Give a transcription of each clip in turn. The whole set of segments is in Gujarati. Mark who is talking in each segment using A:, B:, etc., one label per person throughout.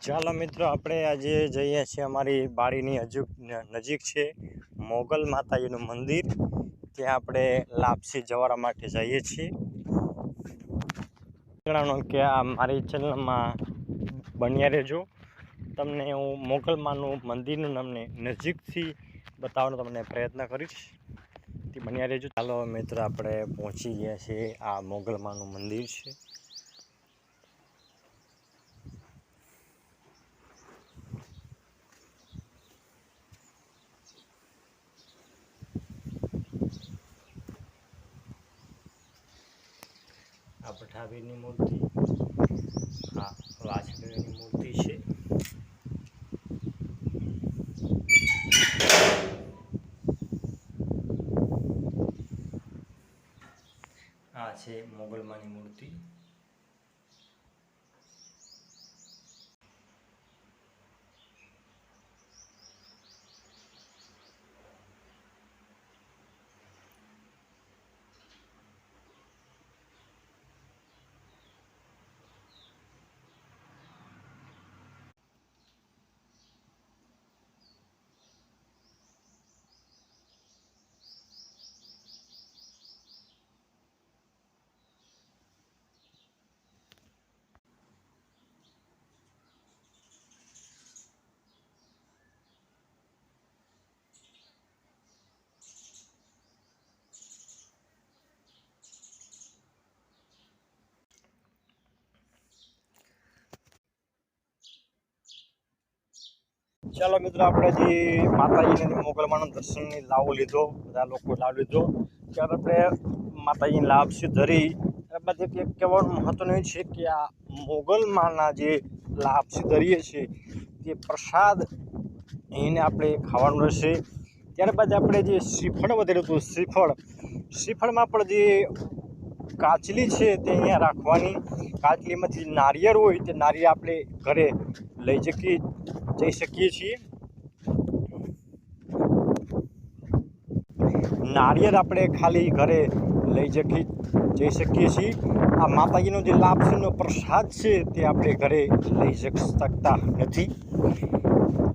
A: ચાલો મિત્રો, આપણે આજે જઈએ છીએ અમારી બારીની નજીક છે મોગલ માતાજીનું મંદિર. ત્યાં આપણે લાપસી જવારા માટે જઈએ છીએ. જણાવવાનું કે આ મારી ચેનલમાં બન્યા રહેજો. તમને હું મોગલમાનું મંદિરનું તમને નજીકથી બતાવવાનો તમને પ્રયત્ન કરીશ. તે બન્યા રહેજો. ચાલો મિત્રો, આપણે પહોંચી ગયા છીએ. આ મોગલમાનું મંદિર છે. આ પઠાવીની મૂર્તિ, આ વાછડીની મૂર્તિ છે. આ છે મોગલમાની મૂર્તિ. ચાલો મિત્રો, આપણે જે માતાજીને મોગલમાનું દર્શનની લાવો લીધો, બધા લોકો લાવ લીધો. ત્યારે આપણે માતાજીની લાપસી ધરી. ત્યારબાદ એક કહેવાનું મહત્વનું એ છે કે આ મોગલમાના જે લાપસી ધરીએ છીએ તે પ્રસાદ એને આપણે ખાવાનું રહેશે. ત્યારબાદ આપણે જે શ્રીફળ વધેલું હતું, શ્રીફળમાં પણ જે કાચલી છે તે અહીંયા રાખવાની. કાચલીમાંથી નારિયેળ હોય તે નારિયેળ આપણે ઘરે લઈ જઈ શકીએ છીએ. નારિયેળ આપણે ખાલી ઘરે લઈ જઈ શકીએ છીએ. આ માતાજીનો જે લાપસીનો પ્રસાદ છે તે આપણે ઘરે લઈ શકતા નથી.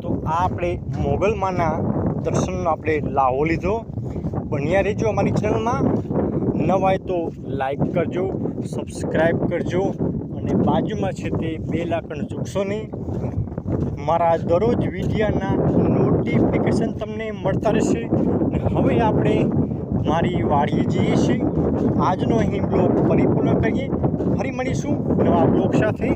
A: તો આ આપણે મોગલમાના દર્શનનો આપણે લાવો લીધો. બન્યા રહેજો અમારી ચેનલમાં. નવા હોય તો લાઈક કરજો, સબસ્ક્રાઈબ કરજો અને બાજુમાં છે તે બેલ આઇકન ચૂકશો નહીં. મારા દરરોજ વિડીયોના નોટિફિકેશન તમને મળતા રહેશે. હવે આપણે મારી વાડીએ જઈએ છીએ. આજનો અહીં બ્લોગ પરિપૂર્ણ કરીએ. ફરી મળીશું નવા બ્લોગ સાથે.